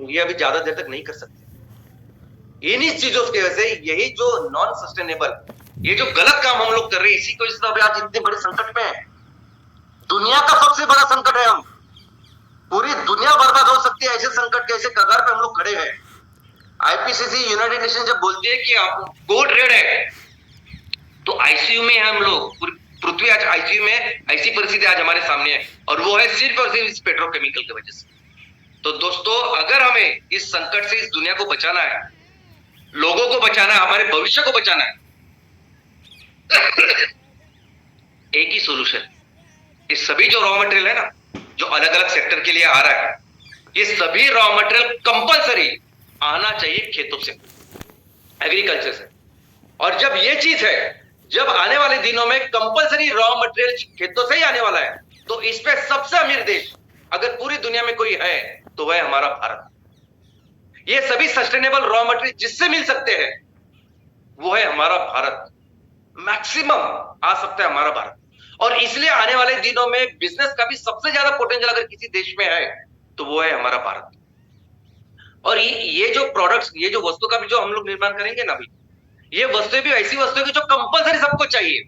Speaker 1: ये अभी ज्यादा देर तक नहीं कर सकते। इन्हीं चीजों की वजह से, यही जो नॉन सस्टेनेबल, ये जो गलत काम हम लोग कर रहे हैं, इसी की वजह से अभी आज इतने बड़े संकट में है। दुनिया का सबसे बड़ा संकट है, हम पूरी दुनिया बर्बाद हो सकती है, ऐसे संकट के ऐसे कगार पे हम लोग खड़े हैं। आईपीसीसी, यूनाइटेड नेशन जब बोलती है कि आप कोड रेड है, तो आईसीयू में हम लोग, पूरी पृथ्वी आज आईसीयू में, ऐसी परिस्थिति आज हमारे सामने है, और वो है सिर्फ और सिर्फ इस पेट्रोकेमिकल की वजह से। तो दोस्तों, अगर हमें इस संकट से इस दुनिया को बचाना है, लोगों को बचाना है, हमारे भविष्य को बचाना है, एक ही सोल्यूशन, ये सभी जो रॉ मटेरियल है ना, जो अलग अलग सेक्टर के लिए आ रहा है, ये सभी रॉ मटेरियल कंपलसरी आना चाहिए खेतों से, एग्रीकल्चर से। और जब ये चीज है, जब आने वाले दिनों में कंपलसरी रॉ मटेरियल खेतों से ही आने वाला है, तो इस पे सबसे अमीर देश अगर पूरी दुनिया में कोई है तो वह हमारा भारत। ये सभी सस्टेनेबल रॉ मटेरियल जिससे मिल सकते हैं वो है हमारा भारत। मैक्सिमम आ सकता है हमारा भारत। और इसलिए आने वाले दिनों में बिजनेस का भी सबसे ज्यादा पोटेंशियल अगर किसी देश में है तो वो है हमारा भारत। और ये जो प्रोडक्ट्स, ये जो वस्तु का भी जो हम लोग निर्माण करेंगे ना, अभी ये वस्तुएं भी ऐसी वस्तुएं की जो कंपलसरी सबको चाहिए।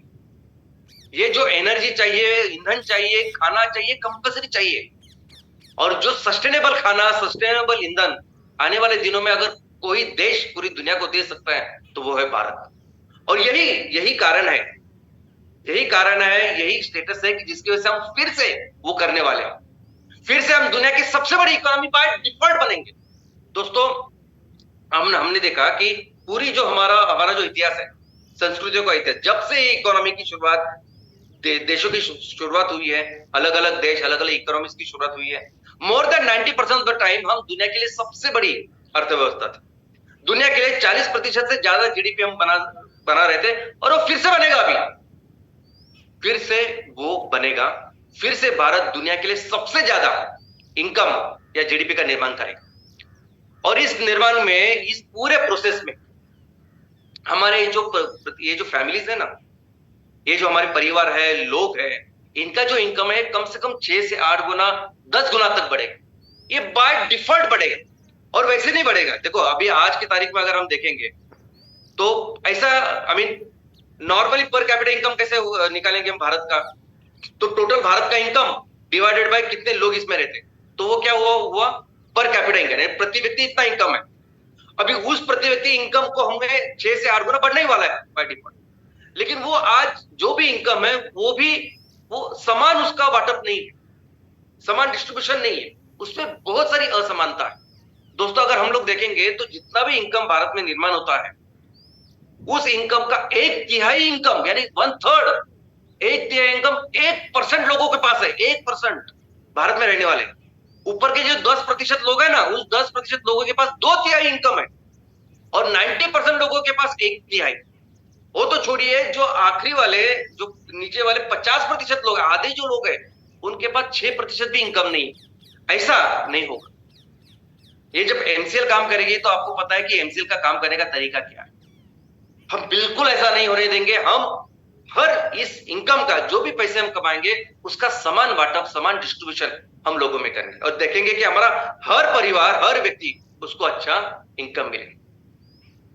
Speaker 1: ये जो एनर्जी चाहिए, ईंधन चाहिए, खाना चाहिए, कंपलसरी चाहिए। और जो सस्टेनेबल खाना, सस्टेनेबल ईंधन आने वाले दिनों में अगर कोई देश पूरी दुनिया को दे सकता है तो वो है भारत। और यही कारण है, यही स्टेटस है कि जिसकी वजह से हम फिर से वो करने वाले हैं। फिर से हम दुनिया की सबसे बड़ी इकोनॉमी बाय डिफॉल्ट बनेंगे। दोस्तों, हमने देखा कि पूरी जो हमारा जो इतिहास है, संस्कृतियों का इतिहास, जब से इकोनॉमी की शुरुआत, देशों की शुरुआत हुई है, अलग अलग देश, अलग अलग इकोनॉमीज की शुरुआत हुई है, more than 90% of the time हम दुनिया के लिए सबसे बड़ी अर्थव्यवस्था थी। दुनिया के लिए 40% से ज्यादा जीडीपी हम बना रहे थे। और वो फिर से बनेगा, अभी फिर से वो बनेगा। फिर से भारत दुनिया के लिए सबसे ज्यादा इनकम या जीडीपी का निर्माण करेगा। और इस निर्माण में, इस पूरे प्रोसेस में हमारे ये जो फैमिलीज है ना, ये जो हमारे परिवार है, लोग है, इनका जो इनकम है कम से कम 6 से 8 गुना, 10 गुना तक बढ़ेगा। ये बाय डिफॉल्ट बढ़ेगा। और वैसे नहीं बढ़ेगा। देखो, अभी आज की तारीख में अगर हम देखेंगे तो ऐसा, नॉर्मली पर कैपिटा इनकम कैसे निकालेंगे हम भारत का, तो टोटल भारत का इनकम डिवाइडेड बाय कितने लोग इसमें रहते, तो वो क्या हुआ पर कैपिटा इनकम, प्रति व्यक्ति इतना इनकम है। अभी उस प्रति व्यक्ति इनकम को हमें 6 से 8 गुना बढ़ने ही वाला है बाय डिफॉल्ट। लेकिन वो आज जो भी इनकम है वो समान, उसका वाटअप नहीं है, समान डिस्ट्रीब्यूशन नहीं है, उसमें बहुत सारी असमानता है। दोस्तों, अगर हम लोग देखेंगे तो जितना भी इनकम भारत में निर्माण होता है, उस इनकम का 1/3 इनकम, यानी 1/3, 1/3 इनकम 1% लोगों के पास है। 1% भारत में रहने वाले, ऊपर के जो 10% लोग हैं ना, उस 10% लोगों के पास 2/3 इनकम है। और 90% लोगों के पास 1/3। वो तो छोड़िए, जो आखिरी वाले, जो नीचे वाले 50% लोग, आधे जो लोग हैं, उनके पास 6% भी इनकम नहीं। ऐसा नहीं होगा। ये जब एमसीएल काम करेगी तो आपको पता है कि एमसीएल का काम करने का तरीका क्या है। हम बिल्कुल ऐसा नहीं होने देंगे। हम हर इस इनकम का, जो भी पैसे हम कमाएंगे, उसका समान वाटअप, समान डिस्ट्रीब्यूशन हम लोगों में करेंगे और देखेंगे कि हमारा हर परिवार, हर व्यक्ति, उसको अच्छा इनकम मिले।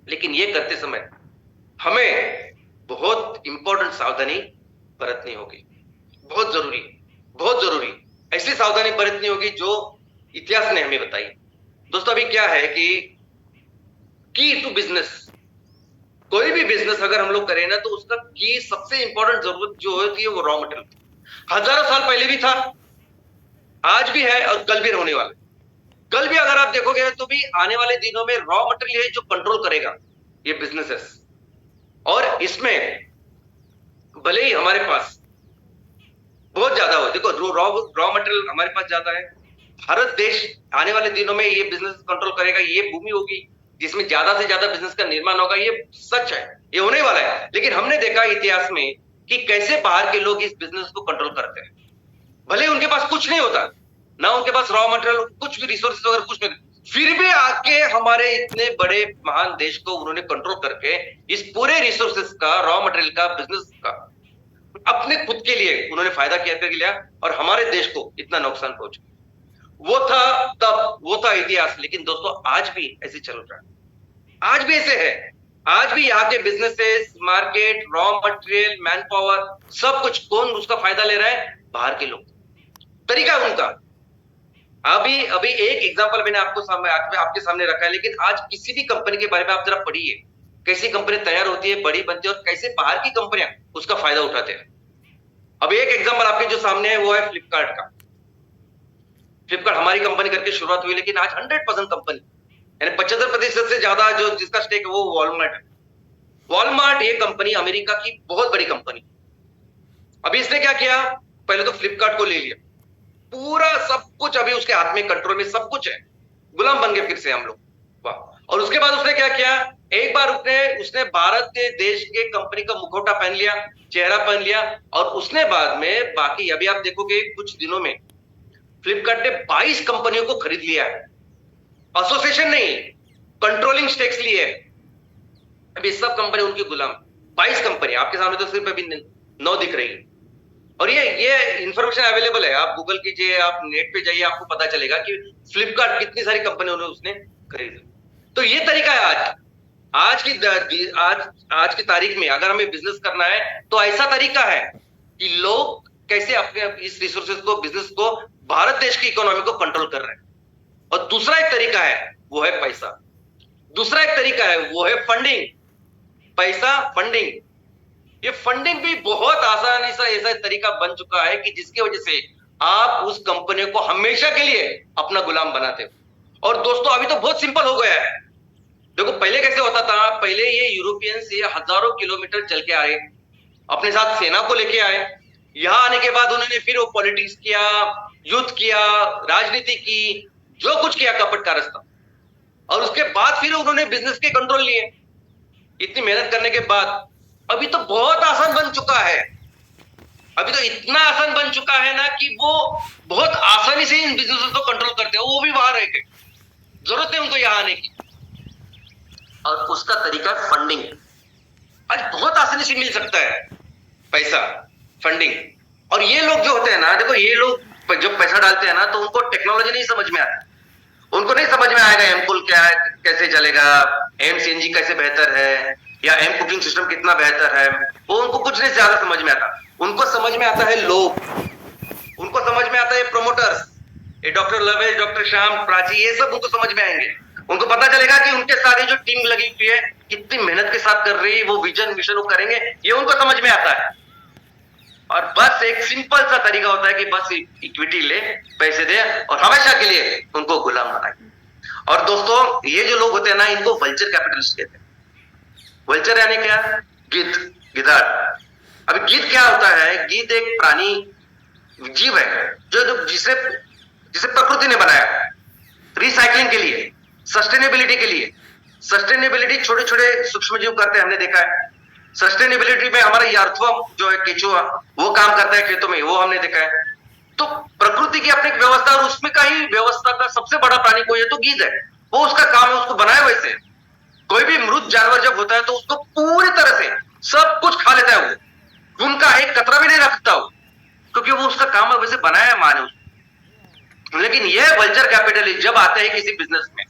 Speaker 1: लेकिन ये करते समय हमें बहुत इंपॉर्टेंट सावधानी बरतनी होगी। बहुत जरूरी ऐसी सावधानी बरतनी होगी जो इतिहास ने हमें बताई। दोस्तों, अभी क्या है कि की टू बिजनेस, कोई भी बिजनेस अगर हम लोग करें ना, तो उसका की सबसे इंपॉर्टेंट जरूरत जो होती है वो रॉ मटेरियल। हजारों साल पहले भी था, आज भी है और कल भी होने वाला। कल भी अगर आप देखोगे तो भी आने वाले दिनों में रॉ मटेरियल है जो कंट्रोल करेगा ये बिजनेसेस। और इसमें भले ही हमारे पास बहुत ज्यादा हो, देखो रॉ मटेरियल हमारे पास ज्यादा है, भारत देश आने वाले दिनों में ये बिजनेस कंट्रोल करेगा। ये भूमि होगी जिसमें ज्यादा से ज्यादा बिजनेस का निर्माण होगा। ये सच है, ये होने वाला है। लेकिन हमने देखा इतिहास में कि कैसे बाहर के लोग इस बिजनेस को कंट्रोल करते हैं। भले उनके पास कुछ नहीं होता ना, उनके पास रॉ मटेरियल, कुछ भी रिसोर्सेज वगैरह कुछ नहीं, फिर भी आके हमारे इतने बड़े महान देश को उन्होंने कंट्रोल करके इस पूरे रिसोर्सेज का, रॉ मटेरियल का, बिजनेस का अपने खुद के लिए उन्होंने फायदा करके लिया और हमारे देश को इतना नुकसान पहुंचा। वो था तब, वो था इतिहास। लेकिन दोस्तों, आज भी ऐसे चल रहा है, आज भी ऐसे है। आज भी यहाँ के businesses, market, raw material, man power, सब कुछ, कौन उसका फायदा ले रहा है? बाहर के लोग। तरीका उनका। अभी एक एग्जांपल मैंने आपके सामने रखा है। लेकिन आज किसी भी कंपनी के बारे में आप जरा पढ़िए, कैसी कंपनी तैयार होती है, बड़ी बनती है, और कैसे बाहर की कंपनियां उसका फायदा उठाते हैं। अब एक एग्जांपल आपके जो सामने है वो है फ्लिपकार्ट का। फ्लिपकार्ट हमारी कंपनी करके शुरुआत हुई, लेकिन आज 100% कंपनी, यानी 75% से ज्यादा जो जिसका स्टेक है वो वॉलमार्ट है। वॉलमार्ट ये कंपनी अमेरिका की बहुत बड़ी कंपनी। अभी इसने क्या किया, पहले तो फ्लिपकार्ट को ले लिया, पूरा सब कुछ अभी उसके हाथ में, कंट्रोल में सब कुछ है। गुलाम बन गए फिर से हम लोग। वाह। और उसके बाद उसने क्या किया, एक बार उसने भारत के देश के कंपनी का मुखौटा पहन लिया, चेहरा पहन लिया, और उसने बाद में बाकी अभी आप देखोगे कुछ दिनों में फ्लिपकार्ट ने 22 कंपनियों को खरीद लिया है। एसोसिएशन नहीं, कंट्रोलिंग स्टेक्स लिए। अभी सब कंपनी उनकी गुलाम। 22 कंपनी आपके सामने तो सिर्फ अभी 9 दिख रही है। और ये इंफॉर्मेशन अवेलेबल है, आप गूगल कीजिए, आप नेट पे जाइए, आपको पता चलेगा कि फ्लिपकार्ट कितनी सारी कंपनियों ने उसने खरीदी। तो ये तरीका है आज की तारीख में अगर हमें बिजनेस करना है तो ऐसा तरीका है कि लोग कैसे अपने इस रिसोर्सेज को, बिजनेस को, भारत देश की इकोनॉमी को कंट्रोल कर रहे हैं। और दूसरा एक तरीका है वो है पैसा। दूसरा एक तरीका है वो है फंडिंग। पैसा, फंडिंग। ये फंडिंग भी बहुत आसानी से ऐसा तरीका बन चुका है कि जिसकी वजह से आप उस कंपनी को हमेशा के लिए अपना गुलाम बनाते हो। और दोस्तों अभी तो बहुत सिंपल हो गया है। देखो पहले कैसे होता था, पहले ये यूरोपियन से हजारों किलोमीटर चल के आए, अपने साथ सेना को लेके आए। यहां आने के बाद उन्होंने फिर वो पॉलिटिक्स किया, युद्ध किया, राजनीति की, जो कुछ किया कपट का रास्ता। और उसके बाद फिर उन्होंने बिजनेस के कंट्रोल लिए। इतनी मेहनत करने के बाद अभी तो बहुत आसान बन चुका है। अभी तो इतना आसान बन चुका है ना कि वो बहुत आसानी से इन बिजनेस को कंट्रोल करते हैं, वो भी बाहर रह के। जरूरत है उनको यहां आने की। और उसका तरीका है फंडिंग। आज बहुत आसानी से मिल सकता है पैसा, फंडिंग। और ये लोग जो होते हैं ना, देखो ये लोग जब पैसा डालते हैं ना तो उनको टेक्नोलॉजी नहीं समझ में आती। उनको नहीं समझ में आएगा एमपुल क्या है, कैसे चलेगा, एम सीएनजी कैसे बेहतर है, या एम कुकिंग सिस्टम कितना बेहतर है। वो उनको कुछ नहीं ज्यादा समझ में आता। उनको समझ में आता है लोग, उनको समझ में आता है प्रोमोटर्स, ये डॉक्टर लवेश, डॉक्टर श्याम, प्राची, ये सब उनको समझ में आएंगे। उनको पता चलेगा कि उनके साथ जो टीम लगी हुई है कितनी मेहनत के साथ कर रही है, वो विजन मिशन वो करेंगे, ये उनको समझ में आता है। और बस एक सिंपल सा तरीका होता है कि बस इक्विटी ले, पैसे दे, और हमेशा के लिए उनको गुलाम बनाए। और दोस्तों ये जो लोग होते हैं ना, इनको वल्चर कैपिटलिस्ट कहते हैं। वल्चर यानी क्या? गिद्ध, गिधाड़। अब गिद्ध क्या होता है? गिद्ध एक प्राणी जीव है जिसे प्रकृति ने बनाया रिसाइकलिंग के लिए, सस्टेनेबिलिटी के लिए। सस्टेनेबिलिटी छोटे छोटे सूक्ष्म जीव करते हैं, हमने देखा है। सस्टेनेबिलिटी में हमारा अर्थवर्म जो है, केचुआ, वो काम करता है खेतों में, वो हमने देखा है। तो प्रकृति की अपनी व्यवस्था, और उसमें का ही व्यवस्था का सबसे बड़ा प्राणी कोई है तो गिद्ध है। वो उसका काम है, उसको बनाया वैसे। कोई भी मृत जानवर जब होता है तो उसको पूरी तरह से सब कुछ खा लेता है, वो उनका एक कतरा भी नहीं रखता हो, क्योंकि वो उसका काम है, वैसे बनाया है माने उसको। लेकिन यह वल्चर कैपिटलिस्ट जब आते हैं किसी बिजनेस में,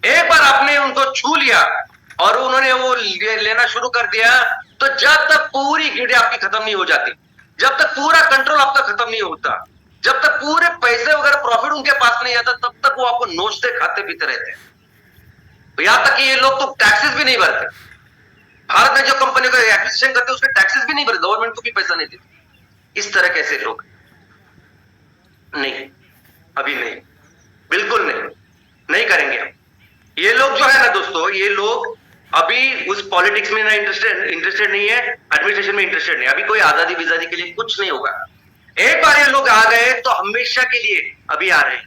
Speaker 1: एक बार आपने उनको छू लिया और उन्होंने वो लेना शुरू कर दिया, तो जब तक पूरी गिरडी आपकी खत्म नहीं हो जाती, जब तक पूरा कंट्रोल आपका खत्म नहीं होता, जब तक पूरे पैसे वगैरह प्रॉफिट उनके पास नहीं आता, तब तक वो आपको नोचते, खाते पीते रहते हैं। यहां तक कि ये लोग तो टैक्सेस भी नहीं भरते। भारत में जो कंपनी को एक्विजिशन करते हैं उसके टैक्सेस भी नहीं भरते, गवर्नमेंट को भी पैसा नहीं देते। इस तरह कैसे लोग? नहीं, अभी नहीं, बिल्कुल नहीं, नहीं करेंगे हम। ये लोग जो है ना दोस्तों, ये लोग अभी उस पॉलिटिक्स में ना इंटरेस्टेड नहीं है, एडमिनिस्ट्रेशन में इंटरेस्टेड नहीं। अभी कोई आजादी विजादी के लिए कुछ नहीं होगा। एक बार ये लोग आ गए तो हमेशा के लिए अभी आ रहे हैं।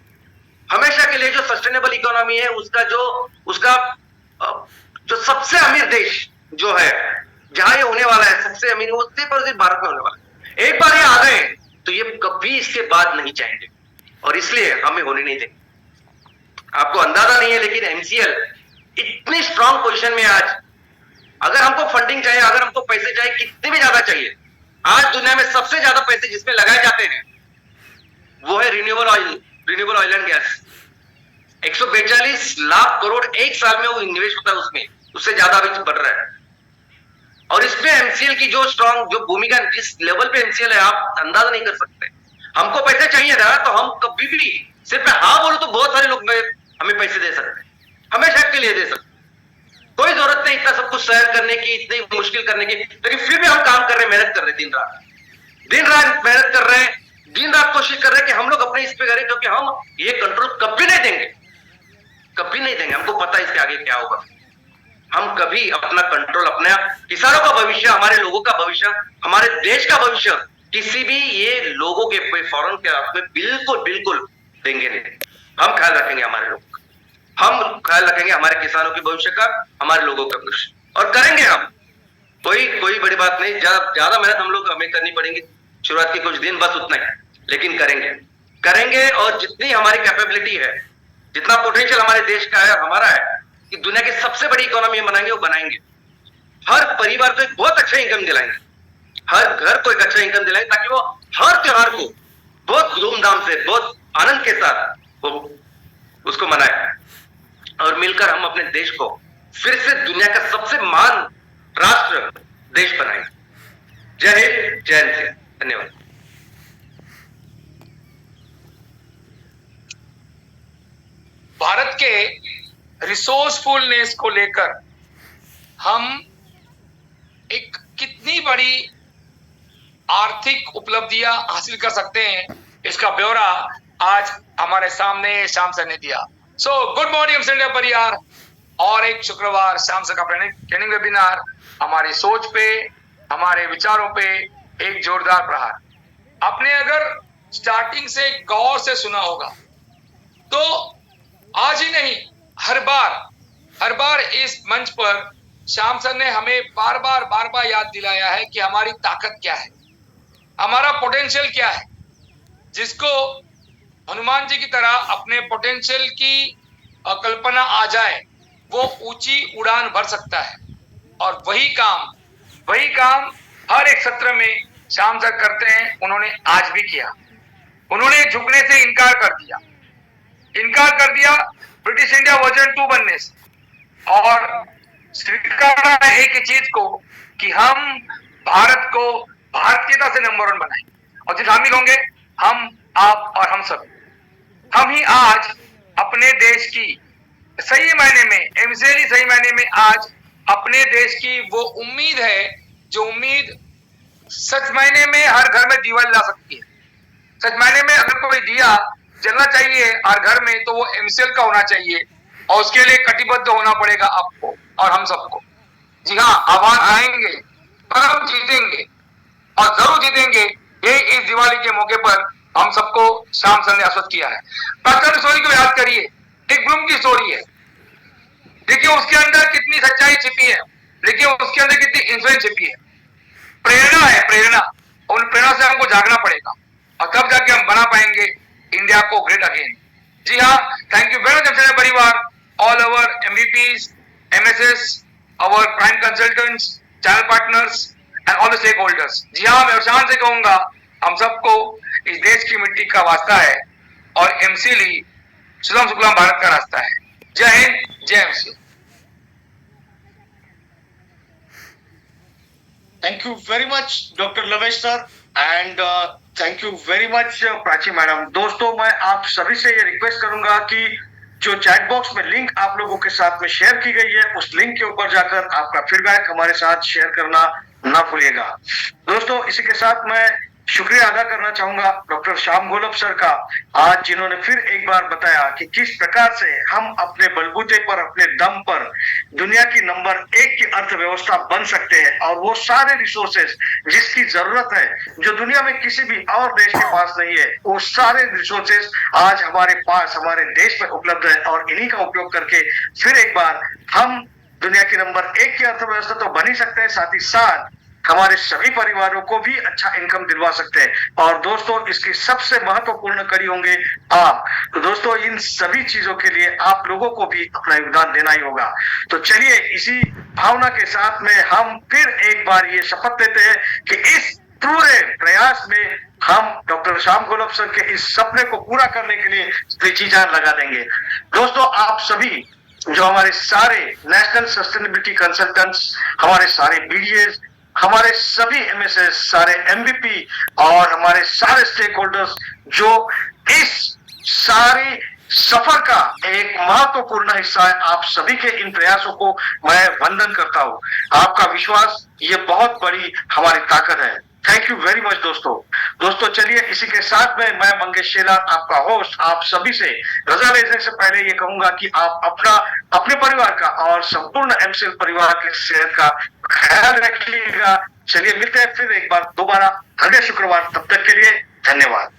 Speaker 1: हमेशा के लिए जो सस्टेनेबल इकोनॉमी है, उसका जो सबसे अमीर देश जो है, जहां ये होने वाला है सबसे अमीर, वो सिर्फ और सिर्फ भारत में होने वाला है। एक बार ये आ गए तो ये कभी इसके बाद नहीं चाहेंगे, और इसलिए हमें होने नहीं देंगे। आपको अंदाजा नहीं है, लेकिन एमसीएल इतनी स्ट्रांग पोजीशन में आज, अगर हमको फंडिंग चाहिए, अगर हमको पैसे चाहिए, कितने भी ज्यादा चाहिए, आज दुनिया में सबसे ज्यादा पैसे जिसमें लगाए जाते हैं वो है renewable oil and gas. 142 lakh crore एक साल में वो इन्वेस्ट होता है उसमें, उससे ज्यादा भी बढ़ रहा है। और इसमें एमसीएल की जो स्ट्रांग, जो भूमिका, जिस लेवल पे एमसीएल है, आप अंदाजा नहीं कर सकते। हमको पैसे चाहिए ना, तो हम कभी भी सिर्फ हाँ बोलो तो बहुत सारे लोग हमें पैसे दे सकते हैं, हमेशा के लिए दे सकते। कोई जरूरत नहीं इतना सब कुछ शेयर करने की, इतनी मुश्किल करने की, लेकिन फिर भी हम काम कर रहे हैं, मेहनत कर रहे हैं, दिन रात मेहनत कर रहे हैं, दिन रात कोशिश कर रहे हैं कि हम लोग अपने इस पे करें, क्योंकि हम ये कंट्रोल कभी नहीं देंगे, कभी नहीं देंगे। हमको पता है इसके आगे क्या होगा। हम कभी अपना कंट्रोल, अपने किसानों का भविष्य, हमारे लोगों का भविष्य, हमारे देश का भविष्य किसी भी ये लोगों के फॉरेन के हाथ में बिल्कुल बिल्कुल देंगे नहीं। हम ख्याल रखेंगे हमारे लोग, हम ख्याल रखेंगे हमारे किसानों के भविष्य का, हमारे लोगों का भविष्य, और करेंगे हम। कोई बड़ी बात नहीं, ज्यादा मेहनत हम लोग हमें करनी पड़ेगी शुरुआत के कुछ दिन, बस उतना ही, लेकिन करेंगे। और जितनी हमारी कैपेबिलिटी है, जितना पोटेंशियल हमारे देश का है, हमारा है, कि दुनिया की सबसे बड़ी इकोनॉमी बनाएंगे, वो बनाएंगे। हर परिवार को एक बहुत अच्छा इनकम दिलाएंगे, हर घर को एक अच्छा इनकम दिलाएंगे, ताकि वो हर त्योहार को बहुत धूमधाम से, बहुत आनंद के साथ वो उसको मनाए, और मिलकर हम अपने देश को फिर से दुनिया का सबसे महान राष्ट्र देश बनाए। जय हिंद, जय हिंद, धन्यवाद।
Speaker 2: भारत के रिसोर्सफुलनेस को लेकर हम एक कितनी बड़ी आर्थिक उपलब्धियां हासिल कर सकते हैं, इसका ब्यौरा आज हमारे सामने श्याम सर ने दिया। सो गुड मॉर्निंग इंडिया परिवार, और एक शुक्रवार श्याम सर का ट्रेनिंग वेबिनार, हमारी सोच पे, हमारे विचारों पे एक जोरदार प्रहार। आपने अगर स्टार्टिंग से गौर से सुना होगा तो आज ही नहीं, हर बार इस मंच पर श्याम सर ने हमें बार बार याद दिलाया है कि हमारी ताकत क्या है, हमारा पोटेंशियल क्या है, जिसको हनुमान जी की तरह अपने पोटेंशियल की कल्पना आ जाए वो ऊंची उड़ान भर सकता है। और वही काम हर एक सत्र में श्याम सर करते हैं। उन्होंने आज भी किया, उन्होंने झुकने से इनकार कर दिया ब्रिटिश इंडिया वर्जन 2 बनने से, और स्वीकारा एक ही चीज को कि हम भारत को भारतीयता से नंबर 1 बनाए, और जो शामिल होंगे हम, आप और हम सब। हम ही आज अपने देश की सही मायने में, एमसीएल सही मायने में आज अपने देश की वो उम्मीद है, जो उम्मीद सच मायने में हर घर में दिवाली ला सकती है। सच मायने में अगर कोई दिया जलना चाहिए हर घर में, तो वो एमसीएल का होना चाहिए, और उसके लिए कटिबद्ध होना पड़ेगा आपको और हम सबको। जी हाँ, आह्वान आएंगे पर हम जीतेंगे, और जरूर जीतेंगे। ये इस दिवाली के मौके पर हम सबको श्याम सर ने आश्वस्त किया है। पाकिस्तान स्टोरी को याद करिए, एक ब्लूम की स्टोरी है। देखिए उसके अंदर कितनी सच्चाई छिपी है, देखिए उसके अंदर कितनी इन्फ्लुएंस छिपी है। प्रेरणा है, प्रेरणा, उन प्रेरणा से हमको जागना पड़ेगा, और तब जाके हम बना पाएंगे इंडिया को ग्रेट अगेन। जी हाँ, थैंक यू वेरी मच परिवार, all our MVPs, MSS, our prime consultants, channel partners and all the stakeholders। जी हाँ, मैं शान से कहूंगा, हम सबको इस देश की मिट्टी का वास्ता है, और एमसीएल सुलम सुफलाम भारत का रास्ता है। जय हिंद, जय MCL.
Speaker 3: Thank you very much, Dr. Lavesh sir, and thank you very much, Prachi madam. दोस्तों, मैं आप सभी से ये रिक्वेस्ट करूंगा कि जो चैट बॉक्स में लिंक आप लोगों के साथ में शेयर की गई है, उस लिंक के ऊपर जाकर आपका फीडबैक हमारे साथ शेयर करना ना भूलिएगा। दोस्तों, इसी के साथ मैं शुक्रिया अदा करना चाहूंगा डॉक्टर श्याम घोलप सर का, आज जिन्होंने फिर एक बार बताया कि किस प्रकार से हम अपने बलबूते पर, अपने दम पर दुनिया की नंबर 1 की अर्थव्यवस्था बन सकते हैं, और वो सारे रिसोर्सेज जिसकी जरूरत है, जो दुनिया में किसी भी और देश के पास नहीं है, वो सारे रिसोर्सेज आज हमारे पास, हमारे देश में उपलब्ध है, और इन्हीं का उपयोग करके फिर एक बार हम दुनिया की नंबर 1 की अर्थव्यवस्था तो बन ही सकते हैं, साथ ही साथ हमारे सभी परिवारों को भी अच्छा इनकम दिलवा सकते हैं। और दोस्तों, इसकी सबसे महत्वपूर्ण कड़ी होंगे आप। तो दोस्तों, इन सभी चीजों के लिए आप लोगों को भी अपना योगदान देना ही होगा। तो चलिए, इसी भावना के साथ में हम फिर एक बार ये शपथ लेते हैं कि इस पूरे प्रयास में हम डॉक्टर श्याम घोलप सर के इस सपने को पूरा करने के लिए जी जान लगा देंगे। दोस्तों, आप सभी जो हमारे सारे नेशनल सस्टेनेबिलिटी कंसल्टेंट्स, हमारे सारे बीडीएस, हमारे सभी एमएसएस, सारे एमवीपी और हमारे सारे स्टेक होल्डर्स जो इस सारी सफर का एक महत्वपूर्ण हिस्सा है, आप सभी के इन प्रयासों को मैं वंदन करता हूं। आपका विश्वास ये बहुत बड़ी हमारी ताकत है। थैंक यू वेरी मच दोस्तों। चलिए, इसी के साथ में मैं मंगेश शेलार, आपका होस्ट, आप सभी से रजा लेने से पहले ये कहूंगा कि आप अपने परिवार का और संपूर्ण एमसीएल परिवार के सेहत का ख्याल रखिएगा। चलिए मिलते हैं फिर एक बार दोबारा अगले शुक्रवार, तब तक के लिए धन्यवाद।